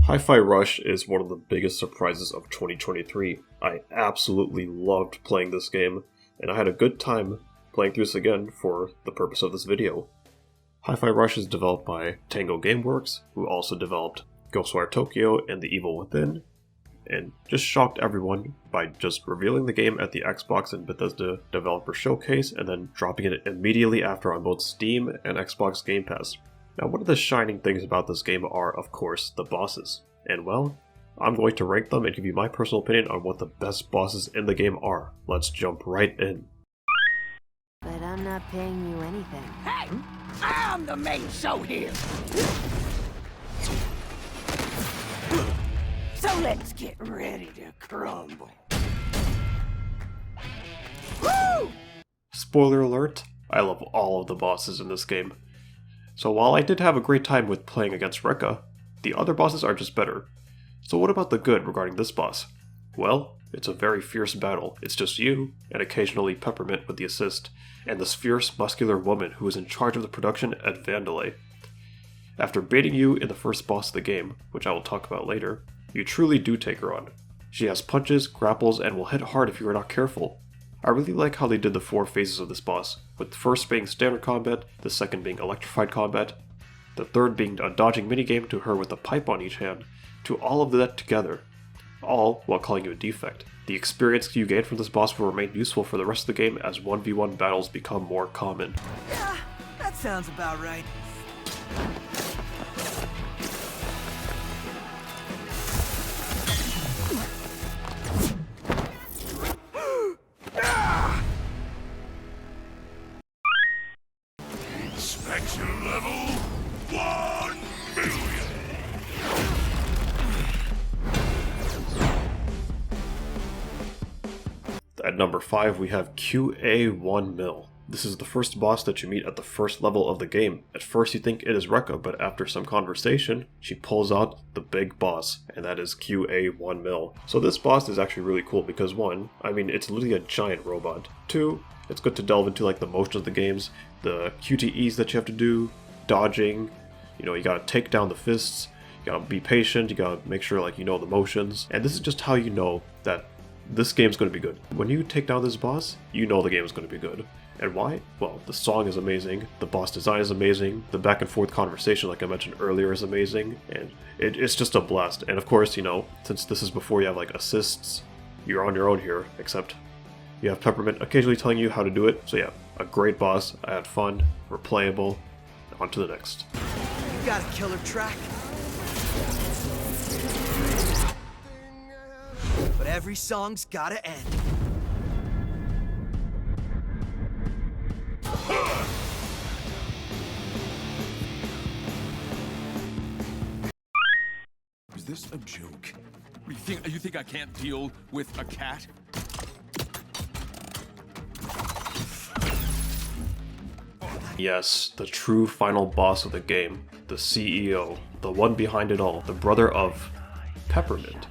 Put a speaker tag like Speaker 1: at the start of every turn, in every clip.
Speaker 1: Hi-Fi Rush is one of the biggest surprises of 2023. I absolutely loved playing this game, and I had a good time playing through this again for the purpose of this video. Hi-Fi Rush is developed by Tango Gameworks, who also developed Ghostwire Tokyo and The Evil Within, and just shocked everyone by just revealing the game at the Xbox and Bethesda Developer Showcase and then dropping it immediately after on both Steam and Xbox Game Pass. Now, one of the shining things about this game are, of course, the bosses. And well, I'm going to rank them and give you my personal opinion on what the best bosses in the game are. Let's jump right in.
Speaker 2: But I'm not paying you anything.
Speaker 3: Hey! I'm the main show here! So let's get ready to crumble. Woo!
Speaker 1: Spoiler alert, I love all of the bosses in this game. So while I did have a great time with playing against Rekka, the other bosses are just better. So what about the good regarding this boss? Well, it's a very fierce battle. It's just you, and occasionally Peppermint with the assist, and this fierce, muscular woman who is in charge of the production at Vandalay. After baiting you in the first boss of the game, which I will talk about later, you truly do take her on. She has punches, grapples, and will hit hard if you are not careful. I really like how they did the 4 phases of this boss, with the first being standard combat, the second being electrified combat, the third being a dodging minigame to her with a pipe on each hand, to all of that together, all while calling you a defect. The experience you gain from this boss will remain useful for the rest of the game as 1v1 battles become more common.
Speaker 4: Yeah, that sounds about right.
Speaker 5: Inspection level 1 million.
Speaker 1: At number 5 we have QA1 Mill. This is the first boss that you meet at the first level of the game. At first you think it is Rekka, but after some conversation, she pulls out the big boss, and that is QA1 Mill. So this boss is actually really cool because 1, it's literally a giant robot. 2, it's good to delve into like the motion of the games, the QTEs that you have to do, dodging, you gotta take down the fists, you gotta be patient, you gotta make sure like you know the motions, and this is just how you know that this game's gonna be good. When you take down this boss, you know the game is gonna be good. And why? Well, the song is amazing, the boss design is amazing, the back and forth conversation like I mentioned earlier is amazing, and it's just a blast. And of course, since this is before you have like assists, you're on your own here, except you have Peppermint occasionally telling you how to do it. So yeah, a great boss, I had fun, replayable, on to the next.
Speaker 4: You got a killer track. But every song's gotta end.
Speaker 5: Is this a joke? You think I can't deal with a cat?
Speaker 1: Yes, the true final boss of the game, the CEO, the one behind it all, the brother of Peppermint.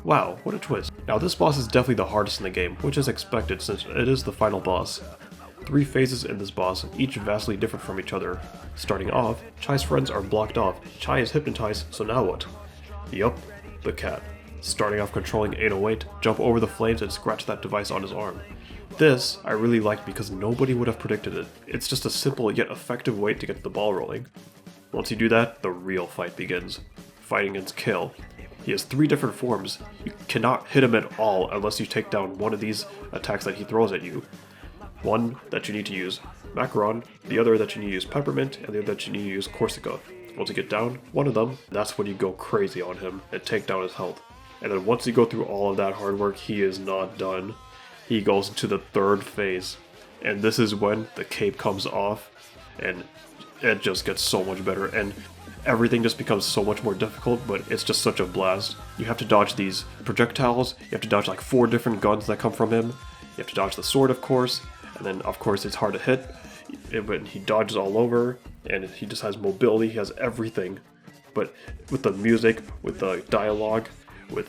Speaker 1: Wow, what a twist. Now this boss is definitely the hardest in the game, which is expected since it is the final boss. 3 phases in this boss, each vastly different from each other. Starting off, Chai's friends are blocked off. Chai is hypnotized, so now what? Yup, the cat. Starting off controlling 808, jump over the flames and scratch that device on his arm. This, I really liked because nobody would have predicted it. It's just a simple yet effective way to get the ball rolling. Once you do that, the real fight begins. Fighting against Kale. He has 3 different forms. You cannot hit him at all unless you take down one of these attacks that he throws at you. One that you need to use Macaron, the other that you need to use Peppermint, and the other that you need to use Korsica. Once you get down one of them, that's when you go crazy on him and take down his health. And then once you go through all of that hard work, he is not done. He goes into the 3rd phase, and this is when the cape comes off, and it just gets so much better, and everything just becomes so much more difficult, but it's just such a blast. You have to dodge these projectiles, you have to dodge like 4 different guns that come from him, you have to dodge the sword of course, and then of course it's hard to hit, but he dodges all over, and he just has mobility, he has everything. But with the music, with the dialogue, with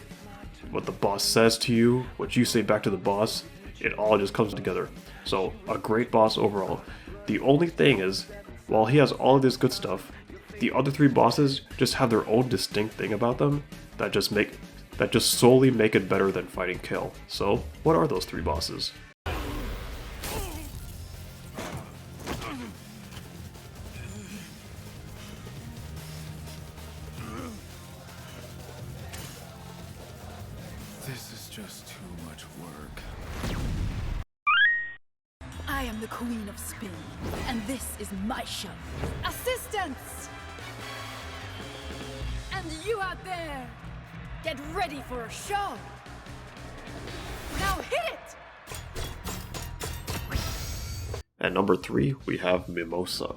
Speaker 1: what the boss says to you, what you say back to the boss, it all just comes together. So a great boss overall. The only thing is, while he has all of this good stuff, The other three bosses just have their own distinct thing about them that just solely make it better than fighting Kale. So, what are those three bosses?
Speaker 5: This is just too much work.
Speaker 6: I am the Queen of Spin, and this is my show. Assistance! And you out there, get ready for a show. Now hit it!
Speaker 1: At number 3, we have Mimosa.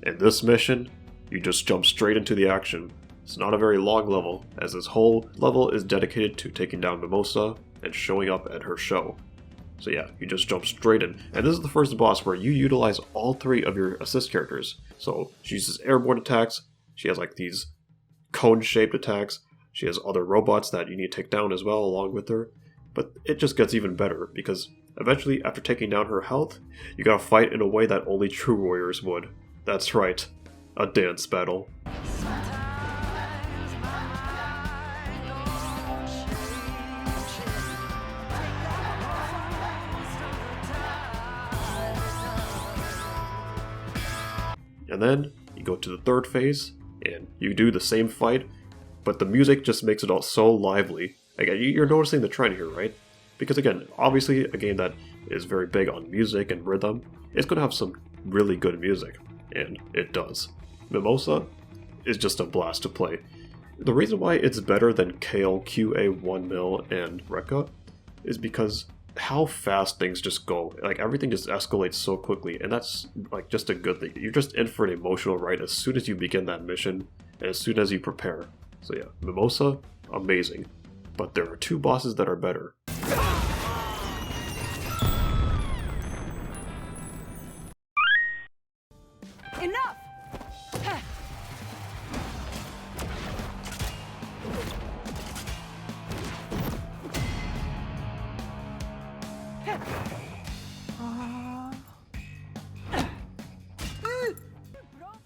Speaker 1: In this mission, you just jump straight into the action. It's not a very long level, as this whole level is dedicated to taking down Mimosa and showing up at her show. So yeah, you just jump straight in. And this is the first boss where you utilize all three of your assist characters. So she uses airborne attacks, she has like these cone-shaped attacks, she has other robots that you need to take down as well along with her. But it just gets even better, because eventually after taking down her health, you gotta fight in a way that only true warriors would. That's right, a dance battle. And then you go to the third phase, and you do the same fight, but the music just makes it all so lively. Again, you're noticing the trend here, right? Because again, obviously a game that is very big on music and rhythm is going to have some really good music, and it does. Mimosa is just a blast to play. The reason why it's better than Kale, QA1mil, and Rekka is because how fast things just go. Like everything just escalates so quickly, and that's like just a good thing. You're just in for an emotional ride as soon as you begin that mission and as soon as you prepare. So yeah, Mimosa, amazing. But there are two bosses that are better.
Speaker 6: Enough!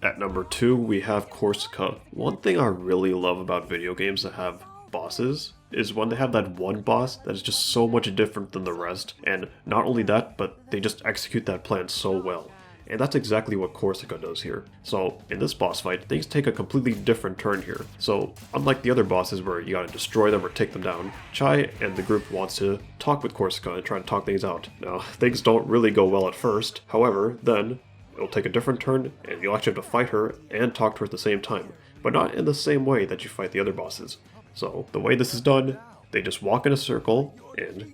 Speaker 1: At number 2, we have Korsica. One thing I really love about video games that have bosses is when they have that one boss that is just so much different than the rest, and not only that, but they just execute that plan so well. And that's exactly what Korsica does here. So in this boss fight, things take a completely different turn here. So unlike the other bosses where you gotta destroy them or take them down, Chai and the group wants to talk with Korsica and try to talk things out. Now, things don't really go well at first, however, then it'll take a different turn, and you'll actually have to fight her and talk to her at the same time, but not in the same way that you fight the other bosses. So the way this is done, they just walk in a circle, and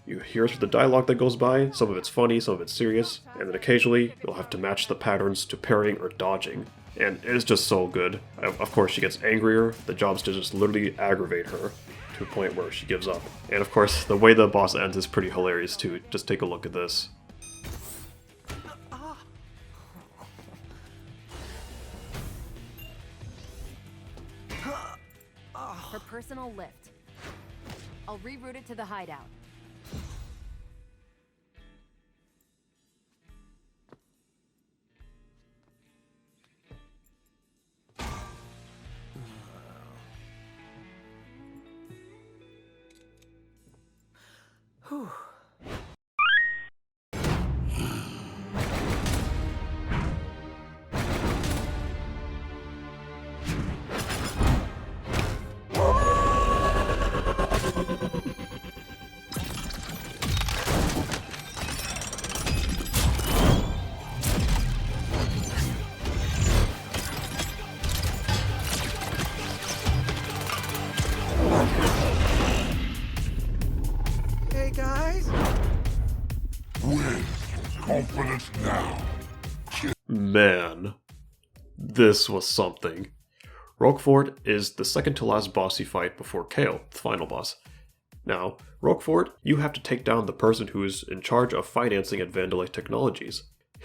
Speaker 1: you hear the dialogue that goes by. Some of it's funny, some of it's serious, and then occasionally you'll have to match the patterns to parrying or dodging. And it is just so good. Of course, she gets angrier, the job's to just literally aggravate her to a point where she gives up. And of course, the way the boss ends is pretty hilarious too. Just take a look at this.
Speaker 2: Her personal lift. I'll reroute it to the hideout.
Speaker 4: Whew. Hey guys.
Speaker 7: Win. Confidence now.
Speaker 1: Man, this was something. Roquefort is the second to last boss you fight before Kale, the final boss. Now, Roquefort, you have to take down the person who is in charge of financing at Vandalite Technologies.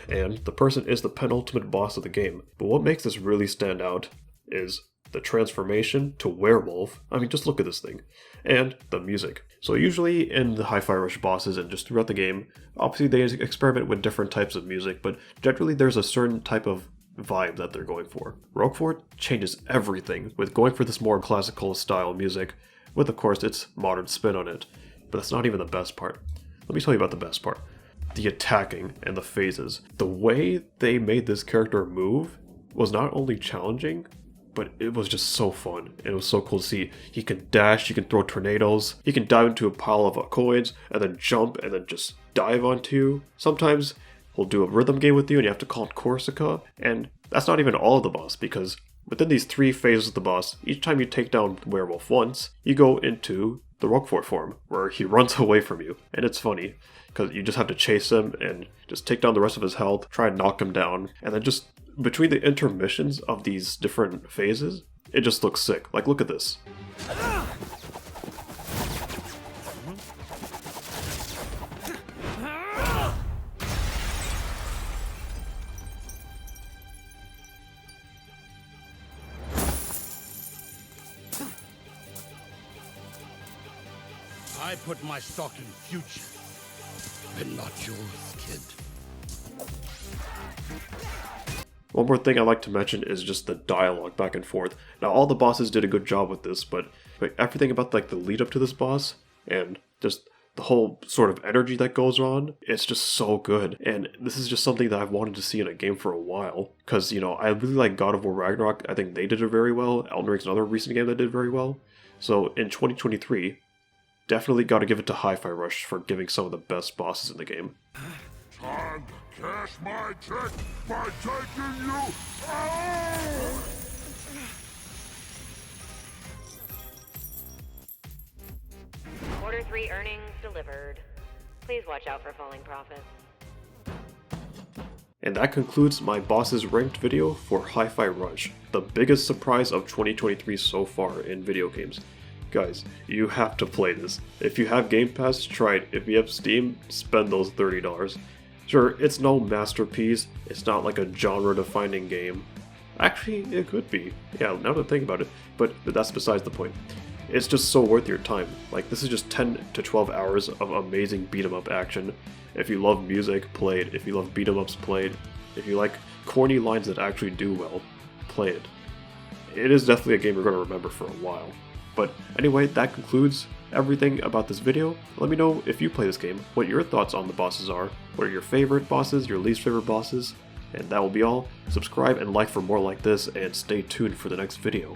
Speaker 1: And the person is the penultimate boss of the game. But what makes this really stand out is the transformation to werewolf. I mean, just look at this thing. And the music. So usually in the Hi-Fi Rush bosses and just throughout the game, obviously they experiment with different types of music, but generally there's a certain type of vibe that they're going for. Roquefort changes everything with going for this more classical style music, with of course its modern spin on it. But that's not even the best part. Let me tell you about the best part. The attacking and the phases. The way they made this character move was not only challenging, but it was just so fun. And it was so cool to see. He can dash, he can throw tornadoes, he can dive into a pile of coins, and then jump, and then just dive onto you. Sometimes he'll do a rhythm game with you, and you have to call it Korsica. And that's not even all of the boss, because within these 3 phases of the boss, each time you take down the werewolf once, you go into the Roquefort form, where he runs away from you. And it's funny, because you just have to chase him and just take down the rest of his health, try and knock him down, and then just between the intermissions of these different phases, it just looks sick. Like, look at this.
Speaker 8: I put my stock in future, and not yours, kid.
Speaker 1: One more thing I'd like to mention is just the dialogue back and forth. Now, all the bosses did a good job with this, but everything about like the lead up to this boss and just the whole sort of energy that goes on, it's just so good. And this is just something that I've wanted to see in a game for a while. Because, you know, I really like God of War Ragnarok. I think they did it very well. Elden Ring's another recent game that did very well. So in 2023, definitely got to give it to Hi-Fi Rush for giving some of the best bosses in the game.
Speaker 7: Time to cash my check by taking you out!
Speaker 2: Quarter 3 earnings delivered. Please watch out for falling profits.
Speaker 1: And that concludes my bosses ranked video for Hi-Fi Rush, the biggest surprise of 2023 so far in video games. Guys, you have to play this. If you have Game Pass, try it. If you have Steam, spend those $30. Sure, it's no masterpiece, it's not like a genre-defining game. Actually, it could be. Yeah, now that I think about it, but that's besides the point. It's just so worth your time. Like, this is just 10 to 12 hours of amazing beat-em-up action. If you love music, play it. If you love beat-em-ups, play it. If you like corny lines that actually do well, play it. It is definitely a game you're going to remember for a while. But anyway, that concludes everything about this video. Let me know if you play this game, what your thoughts on the bosses are, what are your favorite bosses, your least favorite bosses, and that will be all. Subscribe and like for more like this, and stay tuned for the next video.